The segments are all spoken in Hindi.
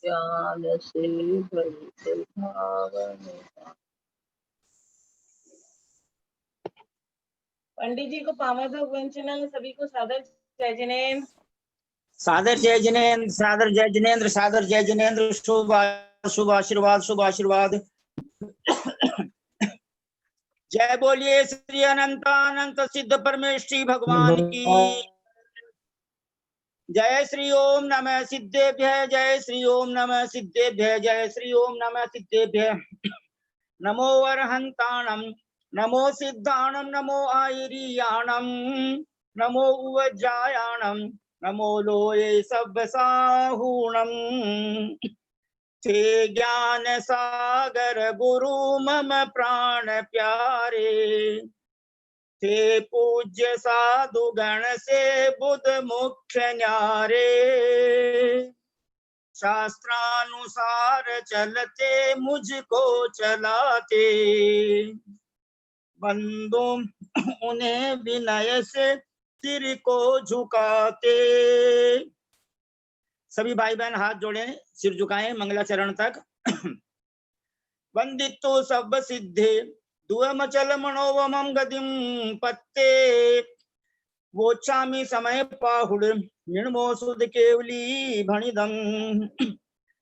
ज्ञान से भरित भावन। पंडित जी को पावर भगवान चैनल सभी को सादर जय जिनेन्द्र। सादर जय जिनेन्द्र, सादर जय जिनेन्द्र, सादर जय जिनेन्द्र। शुभ शुभ आशीर्वाद, शुभ आशीर्वाद। जय बोलिए श्री अनंतानंत सिद्ध परमेश्वरी भगवान की। जय श्री ओम नमः सिद्धेभ्य, जय श्री ओम नमः सिद्धेभ्य, जय श्री ओम नमः सिद्धेभ्य। नमो अरहंताणम, नमो सिद्धाणम, नमो आयरियाणम, नमो उवज्जायाणम, नमो लोये सब्बसाहूणम। थे ज्ञान सागर गुरु मम प्राण प्यारे, थे पूज्य साधु गण से बुध मुख्य न्यारे। शास्त्रानुसार चलते मुझको चलाते, बंदो उन्हें विनय से सिर को झुकाते। सभी भाई बहन हाथ जोड़े, सिर झुकाएं मंगलाचरण तक। वंदितो सब सिद्धे दुअमचल मनोवमं गतिम पत्ते, वोचामि समय पाहुड़ निर्मो सुध केवली भणिदं।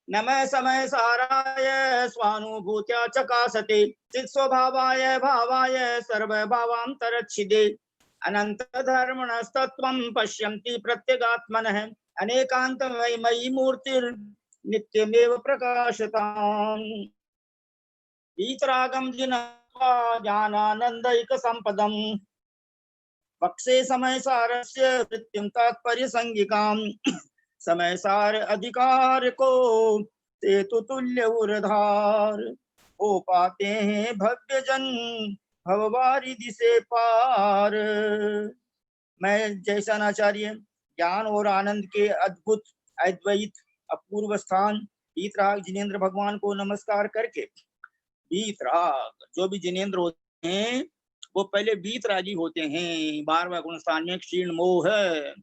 नमः समय साराय स्वानुभूत्या चकासते, चित् स्वभावाय भावाय सर्वभावान्तरच्छिदे। अनंत धर्मणस्तत्वं पश्यन्ति प्रत्यगात्मनः, अनेकांत मयि मूर्तिर् नित्यमेव प्रकाशताम्। वीतरागं जिनत्वा ज्ञानानंदैक संपदम्, पक्षे समय सारस्य वृत्तिं तात्पर्य संगिकां। समय सार अधिकार को ते तुल्य उरधार, हो पाते हैं भव्य जन भववारिधि से पार। मैं जयसेनाचार्य ज्ञान और आनंद के अद्भुत अद्वैत अपूर्व स्थान वीतराग जिनेन्द्र भगवान को नमस्कार करके, वीतराग जो भी जिनेन्द्र होते हैं वो पहले वीतरागी होते हैं। 12वां गुण स्थान में क्षीण मोह है,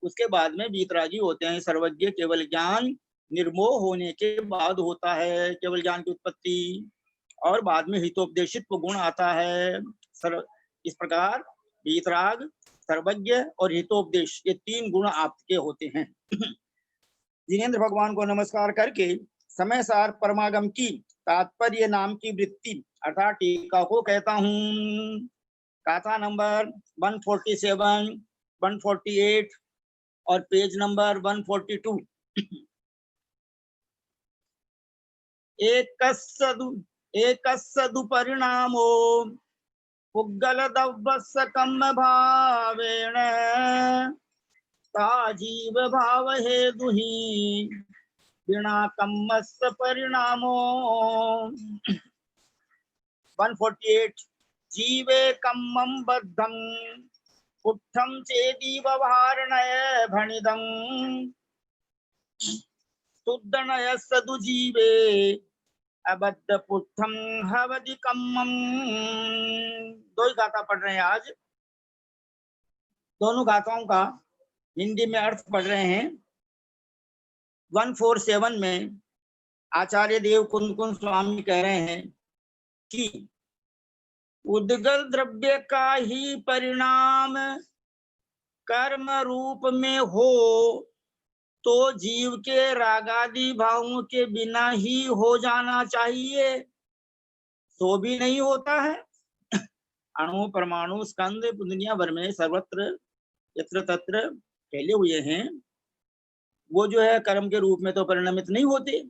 उसके बाद में वीतरागी होते हैं। सर्वज्ञ केवल ज्ञान निर्मोह होने के बाद होता है, केवल ज्ञान की उत्पत्ति, और बाद में हितोपदेशित गुण आता है। इस प्रकार वीतराग, सर्वज्ञ और हितोपदेश, ये 3 गुण आपके होते हैं। जिनेन्द्र भगवान को नमस्कार करके समय सार परमागम की तात्पर्य नाम की वृत्ति अर्थात टीका को कहता हूँ। गाथा नंबर 147, 148 और पेज नंबर 142। एकस्सदु परिणामो पुग्गल दव्वस्सकम् भावेण, ताजीव भाव हे दुहि बिना कम्मस्य परिणामो। 148 जीवे कम्मं बद्धं पुट्ठं चेदीव वारणय भणिदं, तुद्दनय सदु जीवे अबद्ध पुट्ठं हवदि कम्मं। 2 ही गाथा पढ़ रहे हैं आज। दोनों गाथाओं का हिंदी में अर्थ पढ़ रहे हैं। 147 में आचार्य देव कुंद स्वामी कह रहे हैं कि उद्गल द्रव्य का ही परिणाम कर्म रूप में हो तो जीव के रागादि भावों के बिना ही हो जाना चाहिए, तो भी नहीं होता है। अणु परमाणु स्कंद दुनिया भर में सर्वत्र यत्र तत्र फैले हुए हैं, वो जो है कर्म के रूप में तो परिणमित नहीं होते।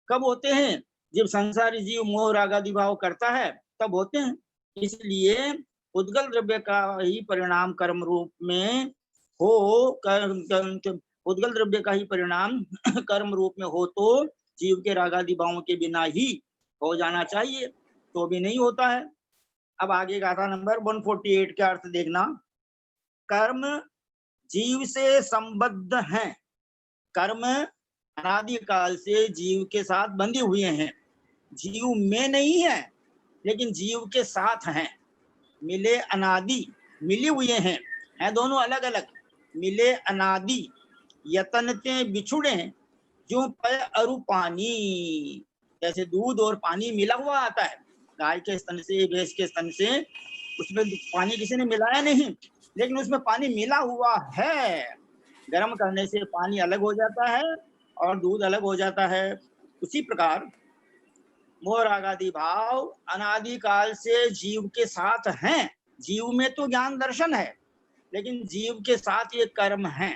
कब होते हैं? जब संसारी जीव मोह रागादि भाव करता है तब होते हैं। इसलिए उद्गल द्रव्य का ही परिणाम कर्म रूप में हो, उद्गल द्रव्य का ही परिणाम कर्म रूप में हो तो जीव के रागादि भावों के बिना ही हो जाना चाहिए, तो भी नहीं होता है। अब आगे गाथा नंबर 148 के अर्थ देखना। कर्म जीव से संबद्ध हैं, कर्म अनादिकाल से जीव के साथ बंधे हुए हैं। जीव में नहीं है लेकिन जीव के साथ हैं। मिले अनादि, मिले हुए हैं दोनों अलग अलग। मिले अनादि यतनते बिछुड़े जो पय अरु पानी। जैसे दूध और पानी मिला हुआ आता है, गाय के स्तन से, भैंस के स्तन से, उसमें पानी किसी ने मिलाया नहीं, लेकिन उसमें पानी मिला हुआ है। गर्म करने से पानी अलग हो जाता है और दूध अलग हो जाता है। उसी प्रकार मोह रागादि भाव अनादिकाल से जीव के साथ हैं। जीव में तो ज्ञान दर्शन है, लेकिन जीव के साथ ये कर्म है।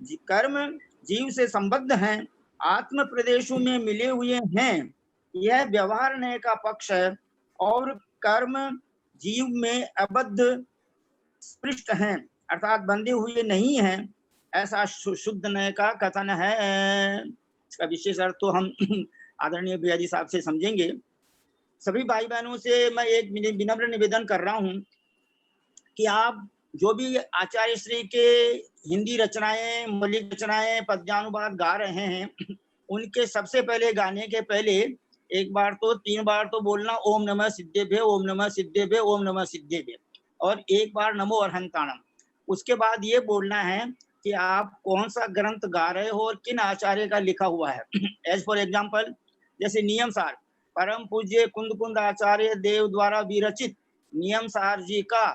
कर्म जीव से संबद्ध हैं, आत्म प्रदेशों में मिले हुए हैं। यह व्यवहार न्याय का पक्ष है। और कर्म जीव में अबद्ध स्पृष्ट हैं, अर्थात बंधे हुए नहीं हैं, ऐसा शुद्ध न्याय का कथन है। इसका विशेष अर्थ तो हम आदरणीय भैया जी साहब से समझेंगे। सभी भाई बहनों से मैं एक विनम्र निवेदन कर रहा हूं कि आप जो भी आचार्य श्री के हिंदी रचनाएं, मौलिक रचनाएं, पद्यानुवाद गा रहे हैं, उनके सबसे पहले गाने के पहले एक बार तो 3 बार तो बोलना ओम नमः सिद्धेभ्य, ओम नमः सिद्धेभ्य, ओम नमः सिद्धेभ्य, और एक बार नमो अरहंताणम। उसके बाद ये बोलना है कि आप कौन सा ग्रंथ गा रहे हो और किन आचार्य का लिखा हुआ है। एज फॉर एग्जाम्पल, जैसे नियम सार परम पूज्य कुंद कुंद आचार्य देव द्वारा विरचित नियम सार जी का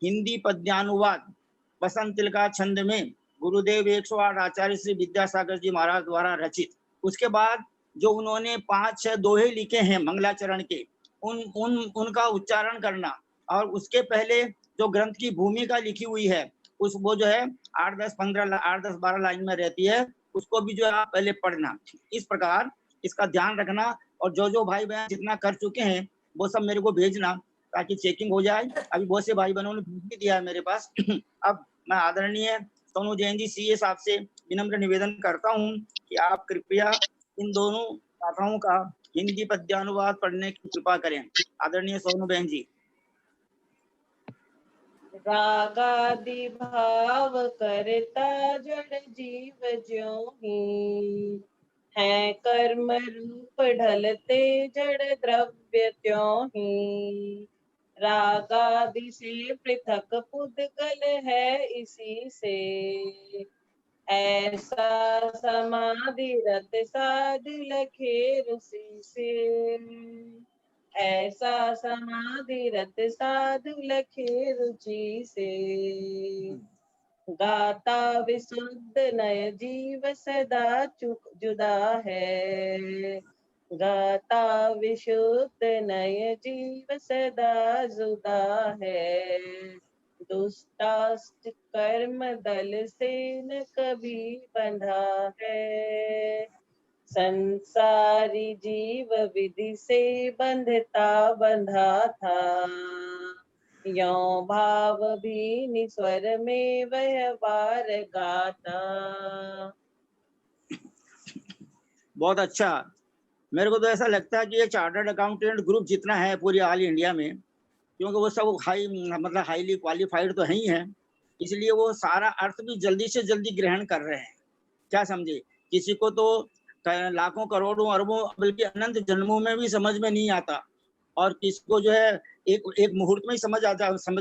हिंदी पद्यानुवाद बसंत तिलका छंद में गुरुदेव 108 आचार्य श्री विद्यासागर जी महाराज द्वारा रचित। उसके बाद जो उन्होंने 5-6 दोहे लिखे हैं मंगलाचरण के, उनका उच्चारण करना, और उसके पहले जो ग्रंथ की भूमिका लिखी हुई है उस वो जो है 8-10-12 लाइन में रहती है, उसको भी जो है आप पहले पढ़ना। इस प्रकार इसका ध्यान रखना, और जो भाई बहन जितना कर चुके हैं वो सब मेरे को भेजना ताकि चेकिंग हो जाए। अभी बहुत से भाई बहनों ने भेज भी दिया है मेरे पास। अब मैं आदरणीय सोनू जैन जी सीए साहब से विनम्र निवेदन करता हूं कि आप कृपया इन दोनों गाथाओं का हिंदी पद्यानुवाद पढ़ने की कृपा करें। आदरणीय सोनू बहन जी। रागादि भाव करता जड़ जीव ज्यों ही, है कर्म रूप ढलते जड़ द्रव्य त्यों ही। रागादि से पृथक पुद्गल है इसी से, ऐसा समाधि रत साधु लखे रुसी से। ऐसा समाधि रत साधु लखे रुचि से। गाता विशुद्ध नय जीव सदा जुदा है, गाता विशुद्ध नय जीव सदा जुदा है। दुष्टाष्ट कर्म दल से न कभी बंधा है, संसारी जीव विधि से बंधता बंधा था। यो भाव भी निस्वर में वह बार गाता। बहुत अच्छा। मेरे को तो ऐसा लगता है कि ये चार्टर्ड अकाउंटेंट ग्रुप जितना है पूरी ऑल इंडिया में, क्योंकि वो सब हाईली क्वालिफाइड तो है ही है, इसलिए वो सारा अर्थ भी जल्दी से जल्दी ग्रहण कर रहे हैं। क्या समझे? किसी को तो लाखों करोड़ों अरबों बल्कि अनंत जन्मों में भी समझ में नहीं आता, और किसी को जो है एक मुहूर्त में ही समझ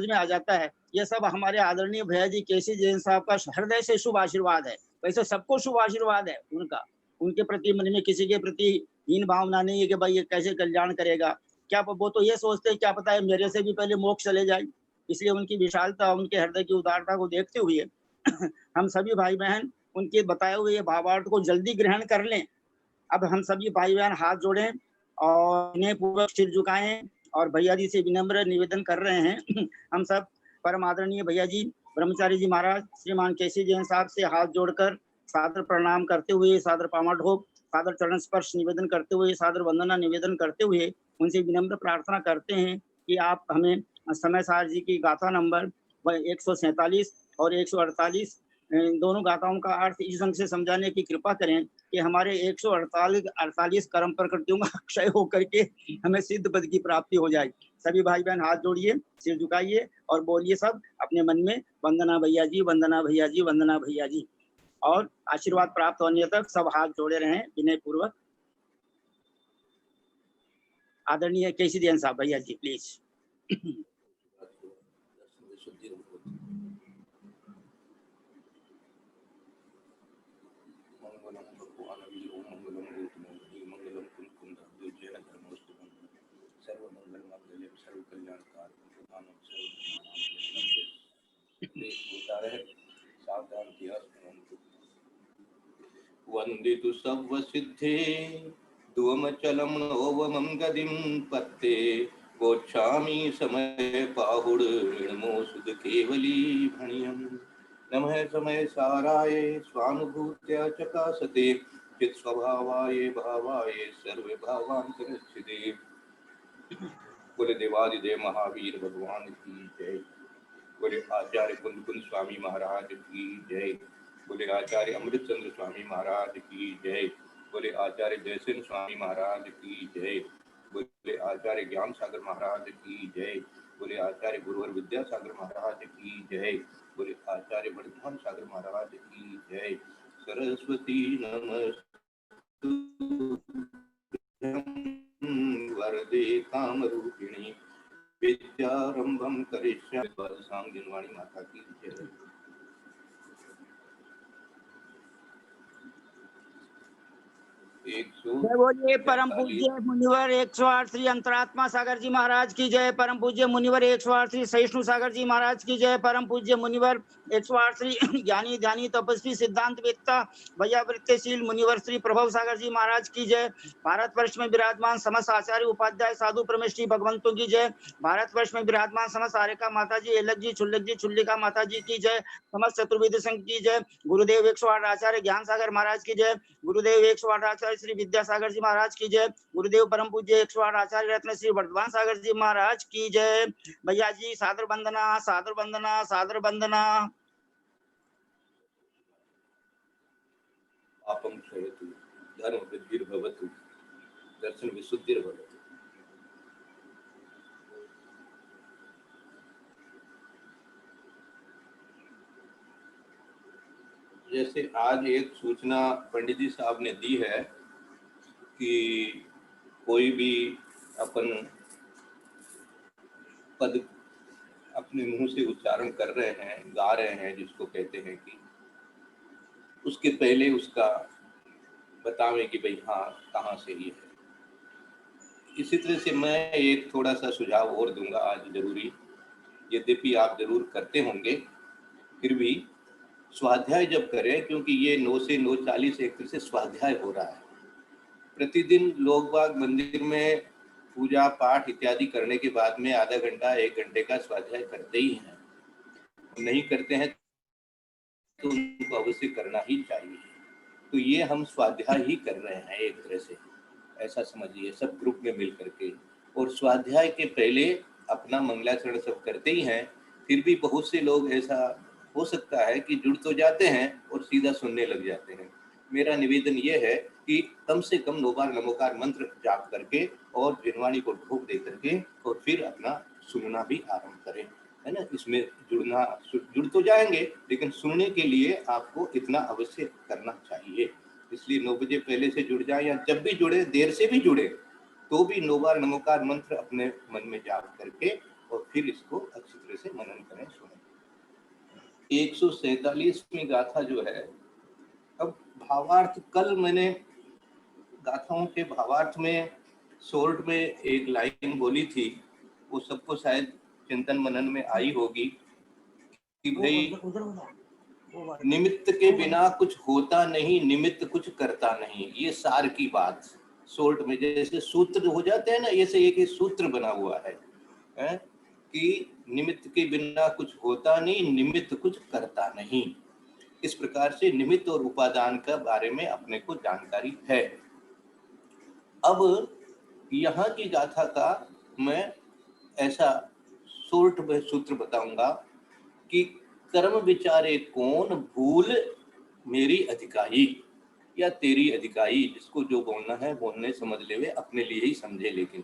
में आ जाता है। ये सब हमारे आदरणीय भैया जी केसी जैन साहब का हृदय से शुभ आशीर्वाद है। वैसे सबको शुभ आशीर्वाद है उनका, उनके प्रति मन में किसी के प्रति हीन भावना नहीं है कि भाई ये कैसे कल्याण करेगा। क्या वो तो ये सोचते हैं क्या पता है मेरे से भी पहले मोक्ष चले जाए। इसलिए उनकी विशालता, उनके हृदय की उदारता को देखते हुए हम सभी भाई बहन उनके बताए हुए भावार्थ को जल्दी ग्रहण कर लें। अब हम सभी भाई बहन हाथ जोड़ें और इन्हें पूर्वक सिर झुकाएं और भैया जी से विनम्र निवेदन कर रहे हैं। हम सब परम आदरणीय भैया जी ब्रह्मचारी जी महाराज श्रीमान केसी जैन साहब से हाथ जोड़कर सादर प्रणाम करते हुए, सादर पामाढोक, सादर चरण स्पर्श निवेदन करते हुए, सादर वंदना निवेदन करते हुए उनसे विनम्र प्रार्थना करते हैं कि आप हमें समय सार जी की गाथा नंबर 147 और 148 दोनों गाथाओं का अर्थ इस ढंग से समझाने की कृपा करें कि हमारे 148 कर्म प्रकृतियों का क्षय होकर के हमें सिद्ध पद की प्राप्ति हो जाए। सभी भाई बहन हाथ जोड़िए, सिर झुकाइए और बोलिए सब अपने मन में, वंदना भैया जी, वंदना भैया जी, वंदना भैया जी। और आशीर्वाद प्राप्त होने तक सब हाथ जोड़े रहें विनय पूर्वक। आदरणीय केसीदियन साहब भैया जी प्लीज। वंदितु सर्वसिद्धे दुवमचलं नोवमं गदिं पत्ते गोच्छामि समय पाहुड निर्मोसुद केवली भणियं नमः समय साराय स्वानुभूत्या चकासते चित स्वभावाय भावाय सर्व भावांतरस्थिते। बोले देवादिदेव महावीर भगवान की जय। बोले आचार्य कुंद कुंद स्वामी महाराज की जय। बोले आचार्य अमृतचंद्र स्वामी महाराज की जय। बोले आचार्य जयसिंह स्वामी महाराज की जय। बोले आचार्य ज्ञान सागर महाराज की जय। बोले आचार्य गुरुवर विद्यासागर महाराज की जय। बोले आचार्य वर्धमान सागर महाराज की जय। सरस्वती नमस्तुभ्यं वरदे कामरूपिणी विद्यारंभम करिष्यामि सांगिनवाणी माता की जय। जय बोलिए परम पूज्य मुनिवर 108 श्री अंतरात्मा सागर जी महाराज की जय। परम पूज्य मुनिवर 108 श्री सहिष्णु सागर जी महाराज की जय। परम पूज्य मुनिवर 108 श्री ज्ञानी ध्यानी तपस्वी सिद्धांत वेत्ता भैया वृत्तिशील मुनिवर श्री प्रभव सागर जी महाराज की जय। भारतवर्ष में विराजमान समस्त आचार्य उपाध्याय साधु परमेश्वरी भगवंतों की जय। भारतवर्ष में विराजमान समस्त आर्यका माता जी एलक जी छुल्लक जी छुल्लिका माता जी की जय। समस्त चतुर्वेद संघ की जय। गुरुदेव 108 आचार्य ज्ञान सागर महाराज की जय। गुरुदेव 108 आचार्य श्री विद्यासागर जी महाराज की जय। गुरुदेव परम पूज्य 108 आचार्य रत्न श्री वर्धमान सागर जी महाराज की जय। भैया जी सादर वंदना सादर वंदना सादर वंदना। पापं क्षयतु धर्म वृद्धिर्भवतु दर्शन विशुद्धिर्भवतु। जैसे आज एक सूचना पंडित जी साहब ने दी है कि कोई भी अपन पद अपने मुंह से उच्चारण कर रहे हैं, गा रहे हैं, जिसको कहते हैं कि उसके पहले उसका बतावें कि भाई हाँ कहाँ से ही है। इसी तरह से मैं एक थोड़ा सा सुझाव और दूंगा आज जरूरी, यद्यपि आप जरूर करते होंगे, फिर भी स्वाध्याय जब करें, क्योंकि ये 9 से 9:40 एक तरह से स्वाध्याय हो रहा है। प्रतिदिन लोग बाग मंदिर में पूजा पाठ इत्यादि करने के बाद में आधा घंटा 1 घंटे का स्वाध्याय करते ही हैं। नहीं करते हैं तो उनको अवश्य करना ही चाहिए। तो ये हम स्वाध्याय ही कर रहे हैं एक तरह से, ऐसा समझिए, सब ग्रुप में मिल करके। और स्वाध्याय के पहले अपना मंगलाचरण सब करते ही हैं, फिर भी बहुत से लोग ऐसा हो सकता है कि जुड़ तो जाते हैं और सीधा सुनने लग जाते हैं। मेरा निवेदन ये है कि कम से कम 9 बार नमोकार मंत्र जाप करके और जिनवाणी को ढोक दे करके और फिर अपना सुनना भी आरंभ करें, है ना। इसमें जुड़ तो जाएंगे, लेकिन सुनने के लिए आपको इतना अवश्य करना चाहिए। इसलिए 9 बजे पहले से जुड़ जाए, या जब भी जुड़े, देर से भी जुड़े, तो भी 9 बार नमोकार मंत्र अपने मन में जाप करके और फिर इसको अच्छी तरह से मनन करें, सुनें। 147वीं गाथा जो है, अब भावार्थ कल मैंने गाथाओं के भावार्थ में शॉर्ट में एक लाइन बोली थी, वो सबको शायद चिंतन मनन में आई होगी कि भाई निमित्त के बिना कुछ होता नहीं, निमित्त कुछ करता नहीं। ये सार की बात शॉर्ट में, जैसे सूत्र हो जाते हैं ना, ऐसे एक सूत्र बना हुआ है कि निमित्त के बिना कुछ होता नहीं, निमित्त कुछ करता नहीं। इस प्रकार से निमित्त और उपादान का बारे में अपने को जानकारी है। अब यहाँ की गाथा का मैं ऐसा शॉर्ट में सूत्र बताऊंगा कि कर्म विचारे कौन भूल मेरी अधिकाई, या तेरी अधिकाई, जिसको जो बोलना है बोलने, समझ ले वे, अपने लिए ही समझे, लेकिन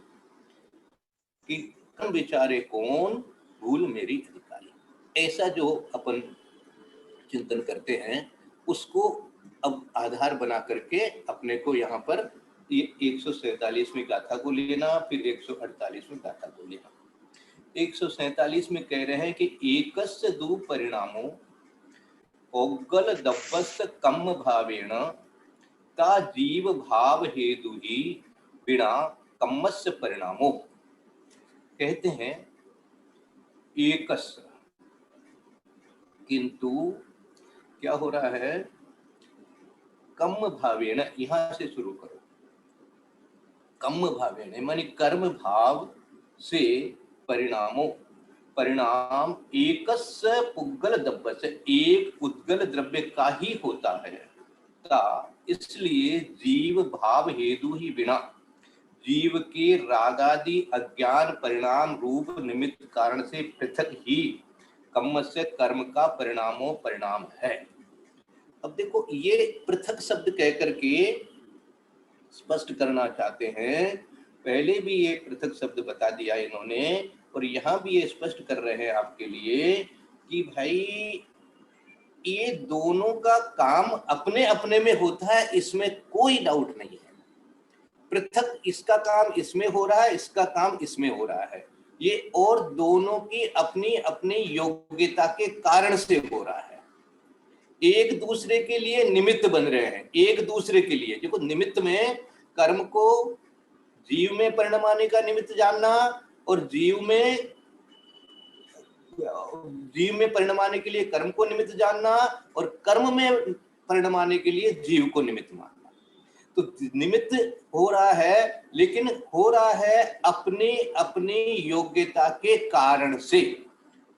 कि कर्म विचारे कौन भूल मेरी अधिकाई, ऐसा जो अपन चिंतन करते हैं उसको अब आधार बना करके अपने को यहाँ पर ये 147वीं गाथा को लेना, फिर 148वीं गाथा को लेना। 147 में कह रहे हैं कि एकस्य दु परिणामो ओग्गल दब्बस्त कम भावेण ता जीव भाव हेतु ही बिना कम्मस्य परिणामो। कहते हैं एकस्य, किंतु क्या हो रहा है, कम भावेण, यहां से शुरू करो, कम भावेण मानी कर्म भाव से परिणामों, परिणाम एकस्य पुद्गल द्रव्य से, एक उद्गल द्रव्य का ही होता है, ता इसलिए जीव भाव हेतु ही बिना, जीव के रागादि अज्ञान परिणाम रूप निमित्त कारण से पृथक ही कर्म से कर्म का परिणामों परिणाम है। अब देखो ये पृथक शब्द कह करके स्पष्ट करना चाहते हैं, पहले भी ये पृथक शब्द बता दिया इन्होंने, और यहाँ भी ये स्पष्ट कर रहे हैं आपके लिए कि भाई ये दोनों का काम अपने अपने में होता है, इसमें कोई डाउट नहीं है। पृथक इसका काम इसमें हो रहा है, इसका काम इसमें हो रहा है, ये और दोनों की अपनी अपनी योग्यता के कारण से हो रहा है, एक दूसरे के लिए निमित्त बन रहे हैं, एक दूसरे के लिए। देखो निमित्त में कर्म को जीव में परिणमाने का निमित्त जानना, और जीव में परिणमाने के लिए कर्म को निमित्त जानना, और कर्म में परिणमाने के लिए जीव को निमित्त मानना। तो निमित्त हो रहा है, लेकिन हो रहा है अपनी अपनी योग्यता के कारण से,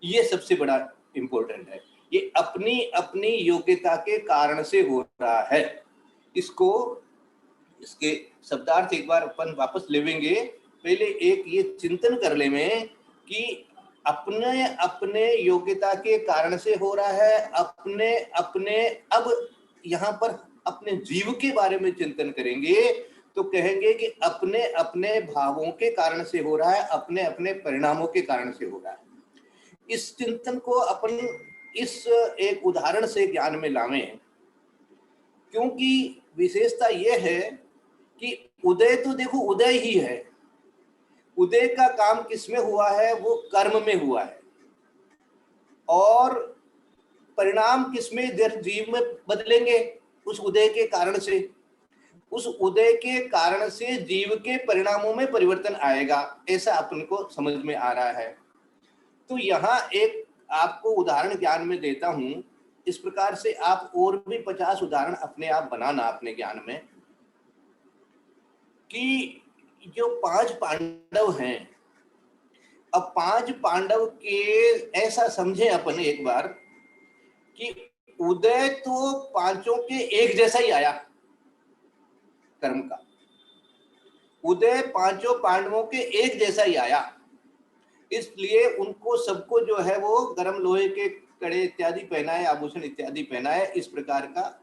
ये सबसे बड़ा इंपॉर्टेंट है, ये अपनी अपनी योग्यता के कारण से हो रहा है। इसको, इसके शब्दार्थ एक बार अपन वापस लेवेंगे, पहले एक ये चिंतन कर ले में कि अपने अपने योग्यता के कारण से हो रहा है, अपने अपने, अब यहाँ पर अपने जीव के बारे में चिंतन करेंगे तो कहेंगे कि अपने अपने भावों के कारण से हो रहा है, अपने अपने परिणामों के कारण से हो रहा है। इस चिंतन को अपन इस एक उदाहरण से ज्ञान में लावें, क्योंकि विशेषता यह है कि उदय तो देखो उदय ही है, उदय का काम किसमें हुआ है, वो कर्म में हुआ है, और परिणाम किसमें, जीव में बदलेंगे उस उदय के कारण से, उस उदय के कारण से जीव के परिणामों में परिवर्तन आएगा, ऐसा अपन को समझ में आ रहा है। तो यहाँ एक आपको उदाहरण ज्ञान में देता हूं, इस प्रकार से आप और भी 50 उदाहरण अपने आप बनाना अपने ज्ञान में, कि जो 5 पांडव हैं, अब 5 पांडव के ऐसा समझे अपन एक बार कि उदय तो पांचों के एक जैसा ही आया कर्म का, उदय पांचों पांडवों के एक जैसा ही आया, इसलिए उनको सबको जो है वो गर्म लोहे के कड़े इत्यादि पहनाए, आभूषण इत्यादि पहनाए, इस प्रकार का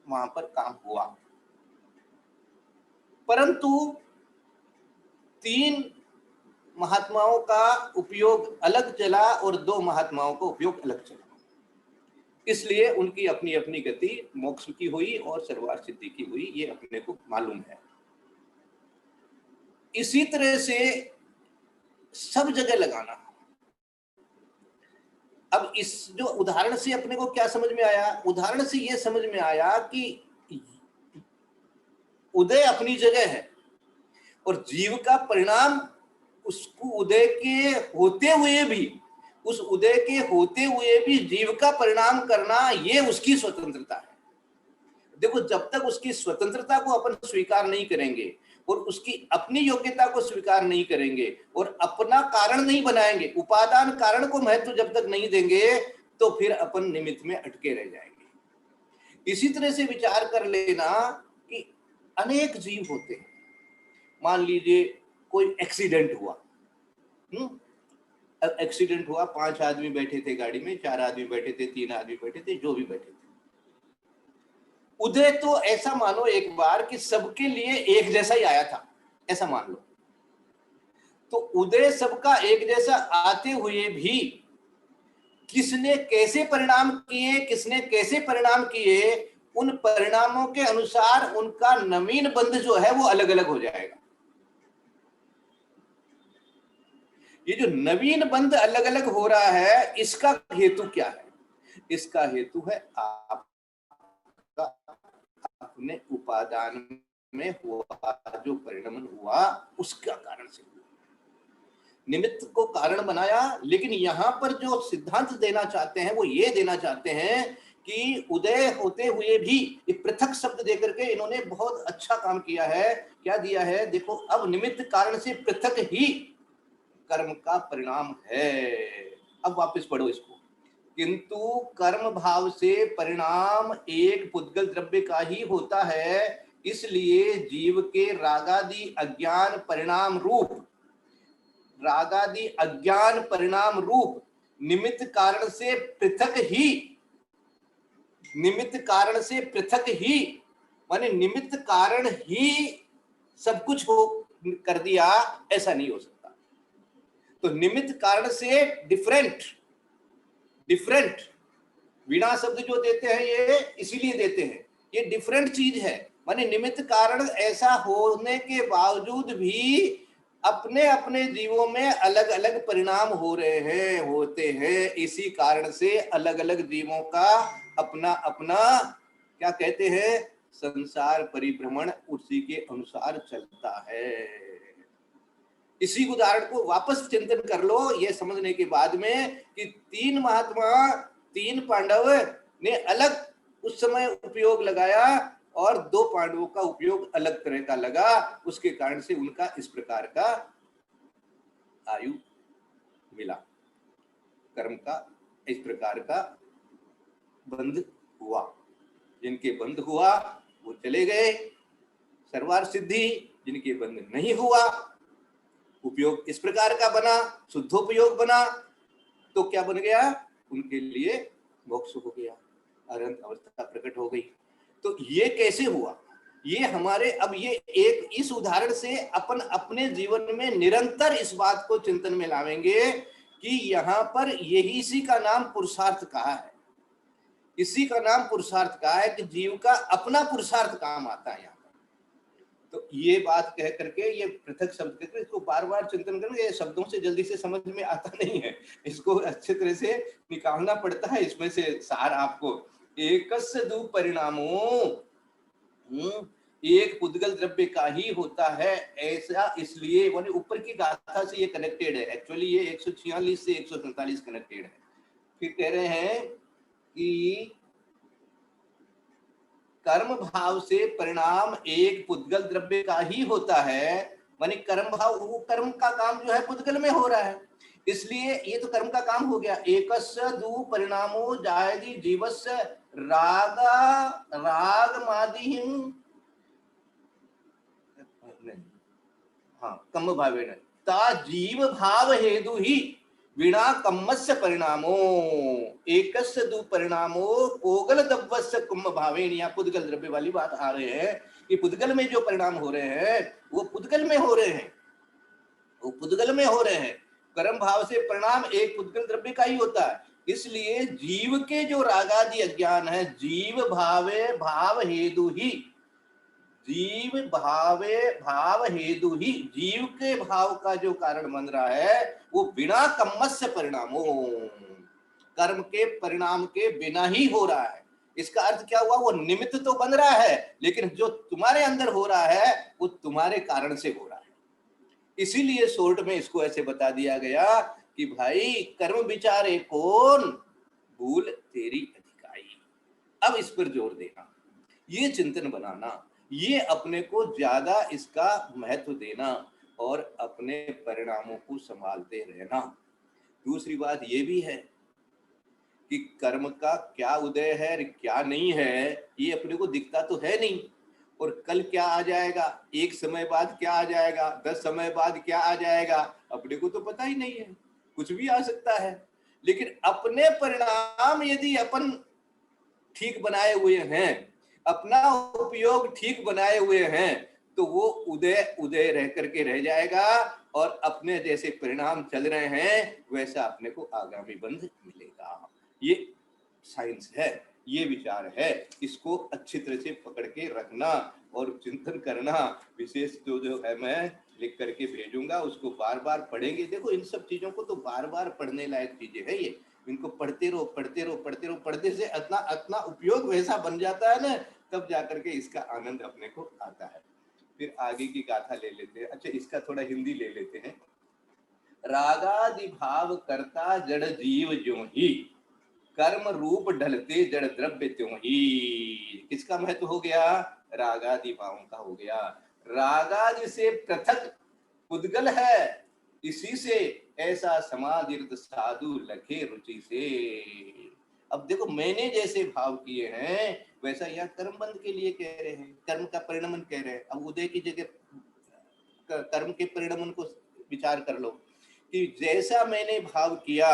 वहां पर काम हुआ। परंतु 3 महात्माओं का उपयोग अलग चला और 2 महात्माओं का उपयोग अलग चला, इसलिए उनकी अपनी अपनी गति मोक्ष की हुई और सर्वार्थ सिद्धि की हुई, ये अपने को मालूम है। इसी तरह से सब जगह लगाना। अब इस जो उदाहरण से अपने को क्या समझ में आया, उदाहरण से ये समझ में आया कि उदय अपनी जगह है और जीव का परिणाम उसको उदय के होते हुए भी, उस उदय के होते हुए भी जीव का परिणाम करना, ये उसकी स्वतंत्रता है। देखो जब तक उसकी स्वतंत्रता को अपन स्वीकार नहीं करेंगे और उसकी अपनी योग्यता को स्वीकार नहीं करेंगे और अपना कारण नहीं बनाएंगे, उपादान कारण को महत्व जब तक नहीं देंगे, तो फिर अपन निमित्त में अटके रह जाएंगे। इसी तरह से विचार कर लेना कि अनेक जीव होते हैं, मान लीजिए कोई एक्सीडेंट हुआ, एक्सीडेंट हुआ, 5 आदमी बैठे थे गाड़ी में, 4 आदमी बैठे थे, 3 आदमी बैठे थे, जो भी बैठे थे। उदय तो ऐसा मानो एक बार कि सबके लिए एक जैसा ही आया था, ऐसा मान लो। तो उदय सबका एक जैसा आते हुए भी किसने कैसे परिणाम किए, किसने कैसे परिणाम किए, उन परिणामों के अनुसार उनका नवीन बंध जो है वो अलग अलग हो जाएगा। ये जो नवीन बंध अलग अलग हो रहा है, इसका हेतु क्या है? इसका हेतु है आपका अपने उपादान में हुआ जो परिणमन हुआ उसका कारण से। निमित्त को कारण बनाया, लेकिन यहां पर जो सिद्धांत देना चाहते हैं वो ये देना चाहते हैं कि उदय होते हुए भी एक पृथक शब्द देकर के इन्होंने बहुत अच्छा काम किया है। क्या दिया है? देखो, अब निमित्त कारण से पृथक ही कर्म का परिणाम है। अब वापस पढ़ो इसको। किंतु कर्म भाव से परिणाम एक पुद्गल द्रव्य का ही होता है, इसलिए जीव के रागादि अज्ञान परिणाम रूप निमित्त कारण से पृथक ही माने निमित्त कारण ही सब कुछ हो कर दिया, ऐसा नहीं हो सकता। तो निमित्त कारण से डिफरेंट वीणा शब्द जो देते हैं ये इसीलिए देते हैं, ये डिफरेंट चीज है। माने निमित्त कारण ऐसा होने के बावजूद भी अपने अपने जीवों में अलग अलग परिणाम होते हैं। इसी कारण से अलग अलग जीवों का अपना अपना क्या कहते हैं, संसार परिभ्रमण उसी के अनुसार चलता है। इसी उदाहरण को वापस चिंतन कर लो ये समझने के बाद में कि 3 महात्मा 3 पांडव ने अलग उस समय उपयोग लगाया और 2 पांडवों का उपयोग अलग तरह का लगा। उसके कारण से उनका इस प्रकार का आयु मिला, कर्म का इस प्रकार का बंध हुआ। जिनके बंध हुआ वो चले गए सर्वार सिद्धि, जिनके बंध नहीं हुआ उपयोग इस प्रकार का बना, शुद्धोपयोग बना, तो क्या बन गया? उनके लिए मोक्ष हो गया, अनंत अवस्था प्रकट हो गई। तो ये कैसे हुआ? ये हमारे अब ये एक इस उदाहरण से अपन अपने जीवन में निरंतर इस बात को चिंतन में लावेंगे कि यहाँ पर यही इसी का नाम पुरुषार्थ कहा है। इसी का नाम पुरुषार्थ कहा है कि जीव का अपना पुरुषार्थ काम आता है यहाँ। तो ये बात कह करके ये पृथक शब्द कहकर इसको बार बार चिंतन करना, ये शब्दों से जल्दी से समझ में आता नहीं है, इसको अच्छे तरह से निकालना पड़ता है। इसमें से सार आपको एकस्य दु परिणामो एक पुद्गल द्रव्य का ही होता है, ऐसा इसलिए माने ऊपर की गाथा से ये कनेक्टेड है। एक्चुअली ये 146 से 147 कनेक्टेड है। फिर कह रहे हैं कि कर्म भाव से परिणाम एक पुद्गल द्रव्य का ही होता है, माने कर्म भाव वो कर्म का काम जो है पुद्गल में हो रहा है, इसलिए ये तो कर्म का काम हो गया। एकस्य दु परिणामो जायति जीवस्य रागमादिहिं कम्म भावेन ता जीव भाव हेतु ही वीणा कम्मस्य परिणामो एकस्य दु परिणामो पोगल दव्वस्य कुम्भ भावेन। या पुद्गल द्रव्य वाली बात आ रहे हैं कि पुद्गल में जो परिणाम हो रहे हैं वो पुद्गल में हो रहे हैं, कर्म भाव से परिणाम एक पुद्गल द्रव्य का ही होता है। इसलिए जीव के जो रागादि अज्ञान है, जीव भावे भाव हेतु ही जीव के भाव का जो कारण बन रहा है वो बिना कम्मस्य परिणामो, कर्म के परिणाम के बिना ही हो रहा है। इसका अर्थ क्या हुआ? वो निमित्त तो बन रहा है, लेकिन जो तुम्हारे अंदर हो रहा है वो तुम्हारे कारण से हो रहा है। इसीलिए शॉर्ट में इसको ऐसे बता दिया गया कि भाई कर्म विचारे कौन, भूल तेरी अधिकाई। अब इस पर जोर देना, ये चिंतन बनाना, ये अपने को ज्यादा इसका महत्व देना और अपने परिणामों को संभालते रहना। दूसरी बात ये भी है कि कर्म का क्या उदय है क्या नहीं है ये अपने को दिखता तो है नहीं, और कल क्या आ जाएगा, एक समय बाद क्या आ जाएगा, 10 समय बाद क्या आ जाएगा, अपने को तो पता ही नहीं है, कुछ भी आ सकता है। लेकिन अपने परिणाम यदि अपन ठीक बनाए हुए हैं, अपना उपयोग ठीक बनाए हुए हैं, तो वो उदय रह करके रह जाएगा और अपने जैसे परिणाम चल रहे हैं वैसा अपने को आगामी बंध मिलेगा। ये साइंस है। ये विचार है। इसको अच्छी तरह से पकड़ के रखना और चिंतन करना। विशेष तो जो है मैं लिख करके भेजूंगा, उसको बार बार पढ़ेंगे। देखो इन सब चीजों को तो बार बार पढ़ने लायक चीजें है ये। इनको पढ़ते रहो पढ़ते रहो पढ़ते रहो। पढ़ने से इतना इतना उपयोग वैसा बन जाता है ना, तब जाकर के इसका आनंद अपने को आता है। फिर आगे की गाथा ले लेते हैं। अच्छा, इसका थोड़ा हिंदी ले लेते हैं। रागादि भाव करता जड़ जीव ज्यों ही, कर्म रूप ढलते जड़ द्रव्य त्यों ही। किसका महत्व हो गया? रागादि भावों का हो गया। रागादि से पृथक पुद्गल है, इसी से ऐसा समाधिर्थ साधु लखे रुचि से। अब देखो, मैंने जैसे भाव किए हैं वैसा यहाँ कर्म बंध के लिए कह रहे हैं, कर्म का परिणमन कह रहे हैं। अब उदय की जगह कर्म के परिणमन को विचार कर लो कि जैसा मैंने भाव किया,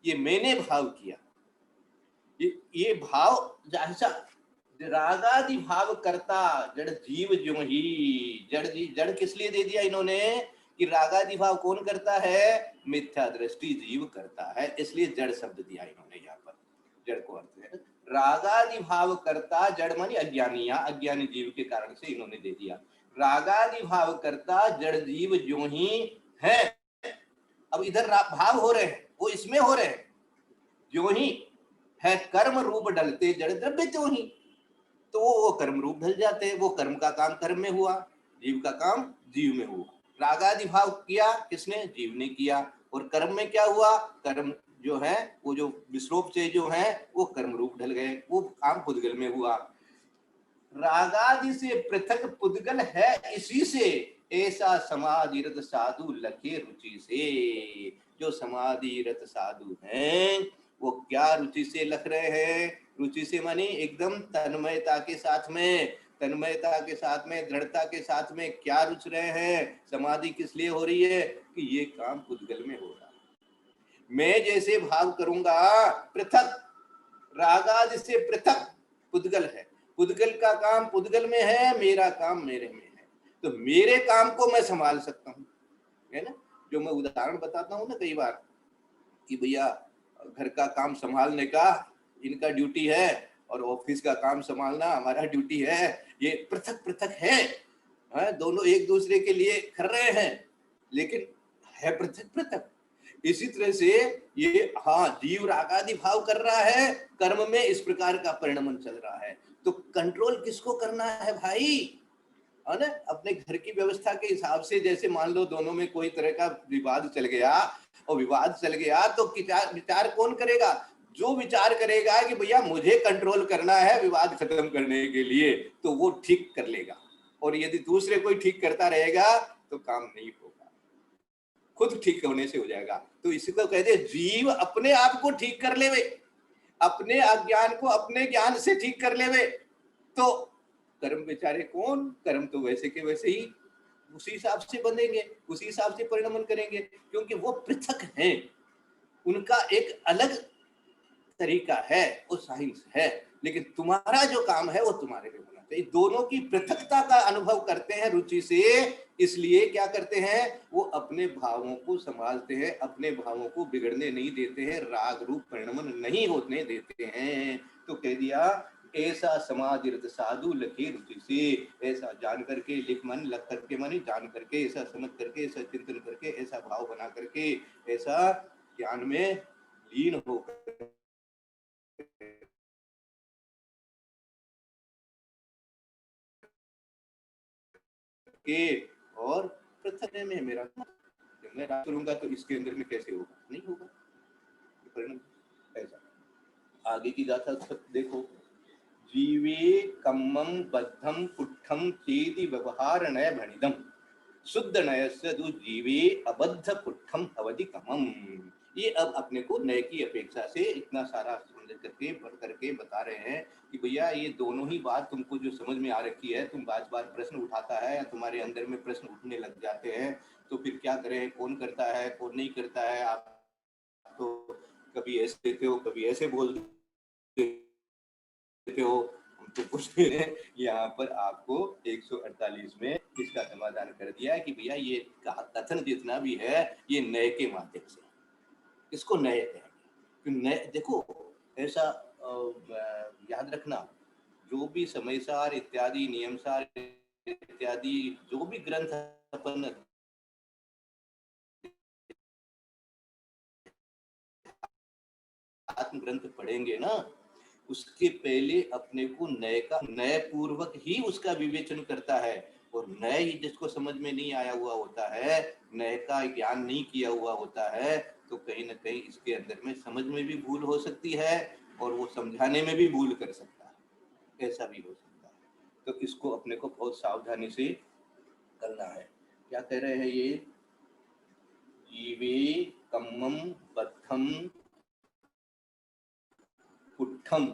ये मैंने भाव किया, ये भाव जैसा रागादि भाव करता जड़ जीव ज्यों ही। जड़ किस लिए दे दिया इन्होंने कि रागादि भाव कौन करता है? मिथ्या दृष्टि जीव करता है, इसलिए जड़ शब्द दिया इन्होंने यहाँ पर। जड़ को अर्थ है रागादि भाव करता, जड़ मानी अज्ञानी, या अज्ञानी जीव के कारण से इन्होंने दे दिया। रागादि भाव करता जड़ जीव ज्यों ही है। अब इधर भाव हो रहे हैं, वो इसमें हो रहे हैं, ज्यों ही है कर्म रूप ढलते जड़ द्रव्य त्यों ही। तो वो कर्म रूप ढल जाते हैं। वो कर्म का काम कर्म में हुआ, जीव का काम जीव में हुआ। रागादि भाव किया किसने? जीव ने किया। और कर्म में क्या हुआ? कर्म जो है वो जो विश्रोप से जो है वो कर्म रूप ढल गए, वो काम पुद्गल में हुआ। रागादि से पृथक पुद्गल है, इसी से ऐसा समाधिरत साधु लखे रुचि से। जो समाधिरत साधु हैं वो क्या रुचि से लख रहे हैं? रुचि से मानी एकदम तन्मयता के साथ में, तन्मयता के साथ में, दृढ़ता के साथ में क्या रुच रहे हैं? समाधि किस लिए हो रही है? कि ये काम पुद्गल में हो रहा है। मैं जैसे भाव करूंगा पृथक, रागादि से पृथक पुद्गल है, पुद्गल का काम पुद्गल में है, मेरा काम मेरे में है। तो मेरे काम को मैं संभाल सकता हूँ, है ना। जो मैं उदाहरण बताता हूँ ना कई बार कि भैया घर का काम संभालने का इनका ड्यूटी है और ऑफिस का काम संभालना हमारा ड्यूटी है। ये पृथक पृथक है, दोनों एक दूसरे के लिए कर रहे हैं लेकिन है पृथक पृथक। इसी तरह से ये जीव रागादि भाव कर रहा है, कर्म में इस प्रकार का परिणमन चल रहा है। तो कंट्रोल किसको करना है भाई? है ना, अपने घर की व्यवस्था के हिसाब से। जैसे मान लो दोनों में कोई तरह का विवाद चल गया, और विवाद चल गया तो विचार कौन करेगा? जो विचार करेगा कि भैया मुझे कंट्रोल करना है विवाद खत्म करने के लिए, तो वो ठीक कर लेगा। और यदि दूसरे कोई ठीक करता रहेगा तो काम नहीं होगा, खुद ठीक होने से हो जाएगा। तो इसी को कहते जीव अपने आप को ठीक कर लेवे, अपने अज्ञान को अपने ज्ञान से ठीक कर लेवे। तो कर्म बेचारे कौन? कर्म तो वैसे के वैसे ही उसी हिसाब से बंधेंगे, उसी हिसाब से परिणमन करेंगे, क्योंकि वो पृथक हैं, उनका एक अलग तरीका है, वो साइंस है। लेकिन तुम्हारा जो काम है वो तुम्हारे लिए होना चाहिए। दोनों की पृथकता का अनुभव करते हैं रुचि से, इसलिए क्या करते हैं? वो अपने भावों को संभालते हैं, अपने भावों को बिगड़ने नहीं देते हैं, राग रूप परिणमन नहीं होने देते हैं। तो कह दिया ऐसा समाधिरत साधु लखे रुचि से। ऐसा जान करके लिख मन, लग करके मानी जान करके, ऐसा समझ करके, ऐसा चिंतन करके, ऐसा भाव बना करके, ऐसा ज्ञान में लीन होकर के और पृथक में मेरा जब मैं राग करूंगा तो इसके अंदर में कैसे होगा? नहीं होगा परिणाम ऐसा। आगे की गाथा देखो। जीवे कम्मम बद्धम पुट्ठम चेति व्यवहार नय भणिदम, शुद्ध नयस्य दु जीवे अबद्ध पुट्ठम अवधि कमम। ये अब अपने को नय की अपेक्षा से इतना सारा समझ करके पढ़ करके बता रहे हैं कि भैया ये दोनों ही बात तुमको जो समझ में आ रखी है, तुम बार बार प्रश्न उठाता है या तुम्हारे अंदर में प्रश्न उठने लग जाते हैं, तो फिर क्या करें? कौन करता है कौन नहीं करता है? आप तो कभी ऐसे देते हो, कभी ऐसे बोल देते हो, हम तो कुछ नहीं है। यहाँ पर आपको 148 में इसका समाधान कर दिया है कि भैया ये कथन जितना भी है ये नए के माध्यम से, इसको नए कहेंगे। नए देखो, ऐसा याद रखना, जो भी समय सार इत्यादि, नियम सार इत्यादि जो भी ग्रंथ अपन आत्म ग्रंथ पढ़ेंगे ना, उसके पहले अपने को नए का नए पूर्वक ही उसका विवेचन करता है। और नए ही जिसको समझ में नहीं आया हुआ होता है, नए का ज्ञान नहीं किया हुआ होता है, तो कहीं ना कहीं इसके अंदर में समझ में भी भूल हो सकती है और वो समझाने में भी भूल कर सकता है, ऐसा भी हो सकता है। तो इसको अपने को बहुत सावधानी से करना है। क्या कह रहे हैं ये? जीवे कम्मम बद्धम पुट्ठम,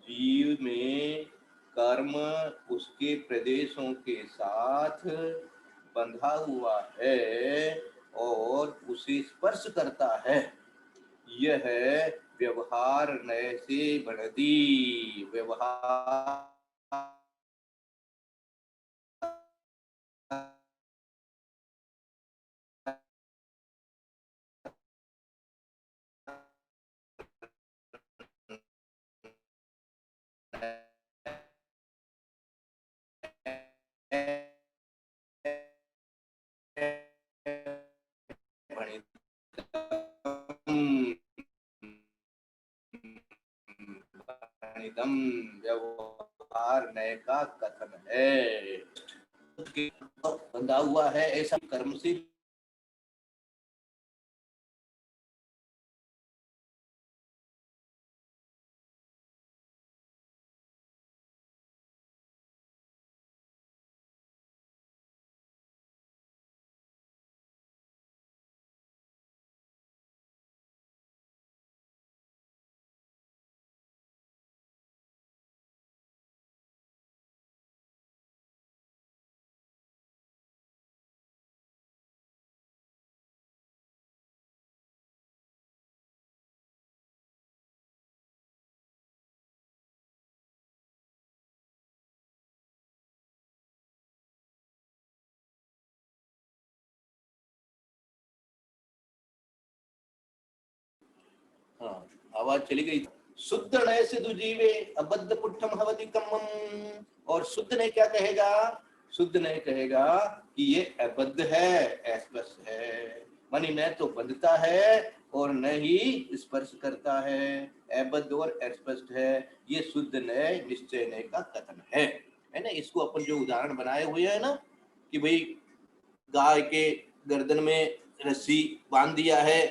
जीव में कर्म उसके प्रदेशों के साथ बंधा हुआ है और उसे स्पर्श करता है। यह व्यवहार नए से बढ़ती, व्यवहार व्यवहार नए का कथन है। बंधा हुआ है ऐसा कर्म से हाँ, आवाज चली गई। शुद्ध नय सिद्धु जीवे अबद्ध पुट्ठम हवति कम्मम। और शुद्ध ने क्या कहेगा? शुद्ध ने कहेगा कि ये अबद्ध है, अस्पष्ट है, मानी न तो बंधता है और न ही स्पर्श करता है, अबद्ध और अस्पष्ट है। ये शुद्ध नय निश्चय नय का कथन है ना। इसको अपन जो उदाहरण बनाए हुए है ना कि भाई गाय के गर्दन में रस्सी बांध दिया है,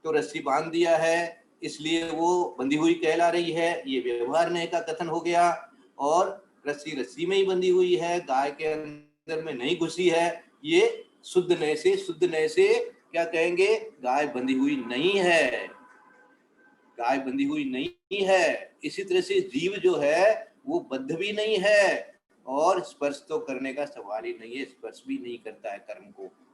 तो रस्सी बांध दिया है इसलिए वो बंधी हुई कहला रही है, ये व्यवहार नय का कथन हो गया। और रस्सी रस्सी में ही बंधी हुई है, गाय के अंदर में नहीं घुसी है, ये शुद्ध नय से, शुद्ध नय से क्या कहेंगे? गाय बंधी हुई नहीं है, गाय बंधी हुई नहीं है। इसी तरह से जीव जो है वो बद्ध भी नहीं है और स्पर्श तो करने का सवाल ही नहीं है, स्पर्श भी नहीं करता है,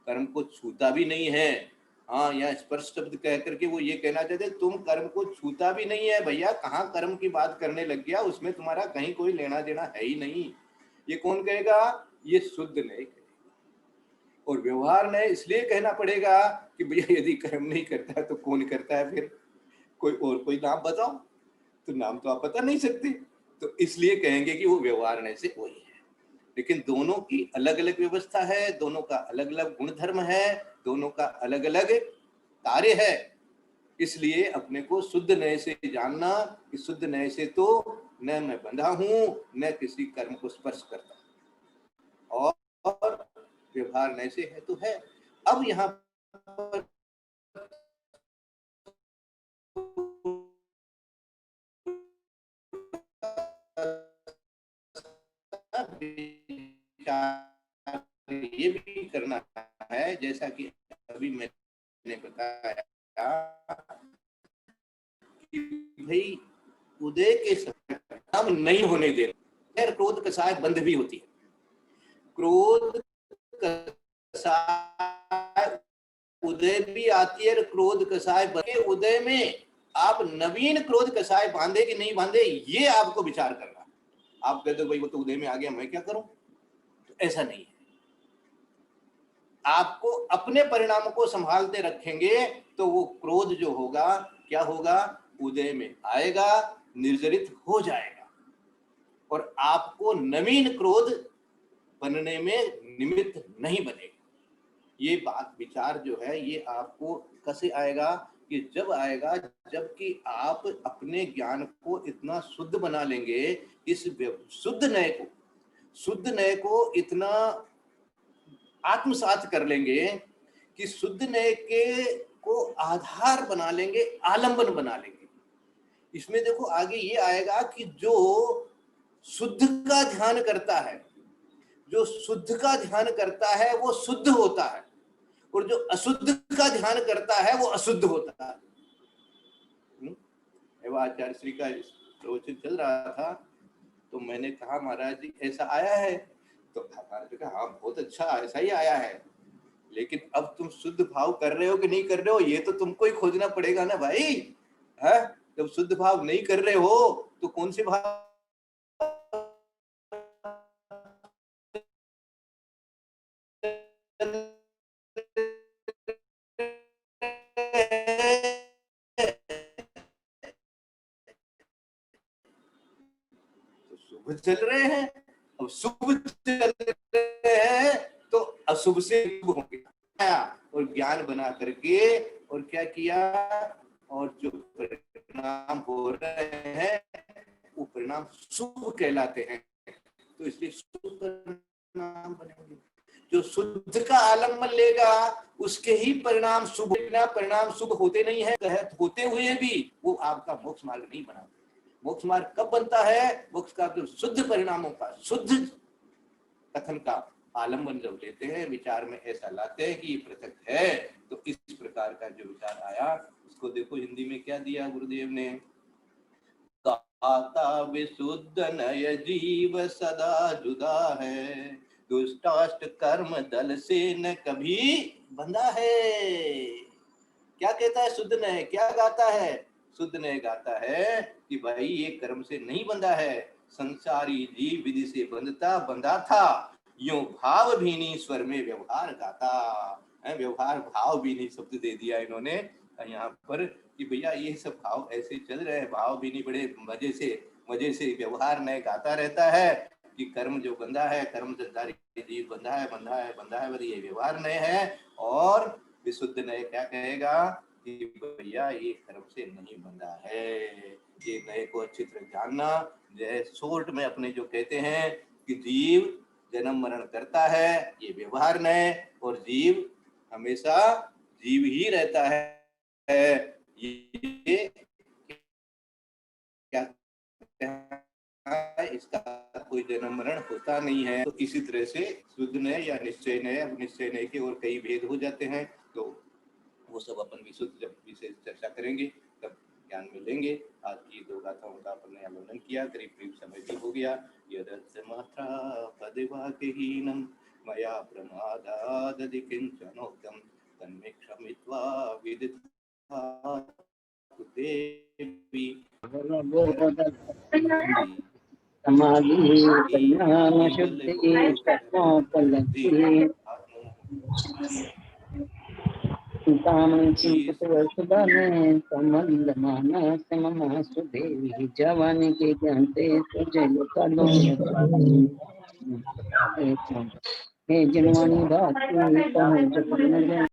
कर्म को छूता भी नहीं है। हाँ, यहाँ स्पर्श शब्द कह करके वो ये कहना चाहते तुम कर्म को छूता भी नहीं है। भैया कहाँ कर्म की बात करने लग गया, उसमें तुम्हारा कहीं कोई लेना देना है ही नहीं। ये कौन कहेगा? ये शुद्ध नहीं कहेगा। और व्यवहार ने इसलिए कहना पड़ेगा कि भैया यदि कर्म नहीं करता तो कौन करता है फिर? कोई नाम बताओ, तो नाम तो आप बता नहीं सकते, तो इसलिए कहेंगे कि वो व्यवहार ने से वही है। लेकिन दोनों की अलग अलग व्यवस्था है, दोनों का अलग अलग गुण धर्म है, दोनों का अलग अलग कार्य है। इसलिए अपने को शुद्ध नय से जानना कि शुद्ध नय से तो न मैं बंधा हूं, न किसी कर्म को स्पर्श करता, और व्यवहार नय से है तो है। अब यहाँ पर ये भी करना है, जैसा कि अभी मैंने बताया कि भाई उदय के समय हम नहीं होने दे रहे। क्रोध कसाय बंध भी होती है, क्रोध कसाय उदय भी आती है, क्रोध कसाय बंधे उदय में आप नवीन क्रोध कसाय बांधे कि नहीं बांधे, ये आपको विचार करना। आप कहते हो भाई वो तो उदय में आ गया, मैं क्या करूं? तो ऐसा नहीं है। आपको अपने परिणामों को संभालते रखेंगे तो वो क्रोध जो होगा क्या होगा, उदय में आएगा, निर्जरित हो जाएगा और आपको नवीन क्रोध बनने में निमित्त नहीं बनेगा। ये बात विचार जो है ये आपको कैसे आएगा, कि जब आएगा जबकि आप अपने ज्ञान को इतना शुद्ध बना लेंगे, इस शुद्ध नए को इतना आत्मसात कर लेंगे कि शुद्ध नए के को आधार बना लेंगे, आलंबन बना लेंगे। इसमें देखो आगे ये आएगा कि जो शुद्ध का ध्यान करता है, जो शुद्ध का ध्यान करता है वो शुद्ध होता है, और जो अशुद्ध का ध्यान करता है वो अशुद्ध होता है। आचार्य श्री का प्रवचन चल रहा था तो मैंने कहा महाराज जी ऐसा आया है, तो महाराज जी कहा हाँ बहुत अच्छा ऐसा ही आया है, लेकिन अब तुम शुद्ध भाव कर रहे हो कि नहीं कर रहे हो ये तो तुमको ही खोजना पड़ेगा ना भाई है। जब शुद्ध भाव नहीं कर रहे हो तो कौन से भाव शुभ चल रहे हैं। अब शुभ चल रहे हैं तो अशुभ से शुभ होंगे, और ज्ञान बना करके और क्या किया, और जो परिणाम हो रहे हैं वो परिणाम शुभ कहलाते हैं, तो इसलिए शुभ परिणाम बनेंगे। जो शुद्ध का आलम्बन लेगा उसके ही परिणाम शुभ, परिणाम शुभ होते नहीं है, होते हुए भी वो आपका मोक्ष मार्ग नहीं बनाते। मोक्ष मार्ग कब बनता है, मोक्ष का जो शुद्ध परिणामों का, शुद्ध कथन का आलम्बन जब लेते हैं, विचार में ऐसा लाते हैं कि ये पृथक है, तो इस प्रकार का जो विचार आया उसको देखो हिंदी में क्या दिया गुरुदेव ने, गाता विशुद्ध नय जीव सदा जुदा है, दुष्टाष्ट कर्म दल से न कभी बंधा है। क्या कहता है शुद्ध नय, क्या गाता है, शुद्ध नय गाता है कि भाई ये कर्म से नहीं बंधा है, संसारी जीव विधि से बंधा था, यूं भाव भीनी स्वर में व्यवहार गाता है। व्यवहार भाव भीनी शब्द दे दिया इन्होंने यहाँ पर कि भैया ये सब भाव ऐसे चल रहे हैं, भाव भीनी बड़े मजे से व्यवहार नय गाता रहता है कि कर्म जो बंधा है, कर्म संसारी जीव बंधा है, ये व्यवहार नय है। और विशुद्ध नय क्या कहेगा कि भैया ये कर्म से नहीं बंधा है, ये नए को अच्छी तरह जानना। जैसे शोर्ट में अपने जो कहते हैं कि जीव जन्म मरण करता है, ये व्यवहार नय, और जीव हमेशा जीव ही रहता है, ये क्या इसका कोई जन्म मरण होता नहीं है। तो इसी तरह से शुद्ध नय या निश्चय नय, अब निश्चय नय के और कई भेद हो जाते हैं, तो वो सब अपन विशुद्ध जब विशेष चर्चा करेंगे तब ज्ञान में लेंगे। आज की दो गाथाओं का अपन ने अवलोकन किया, करीब समय भी हो गया। यदस्य मात्रा पदिवाक्यहीनं मया प्रमादादधि किंचनोक्तं तन्मे क्षमित्वा विदित्वा देवी समाधि ज्ञान शुद्धि तत्वोपलब्धि चिंतामणि चिंतित वर्षदाने संबंध मानस मम सुदेवी जवानी के ज्ञानते तुझे लोकालो हे जनवाणी बात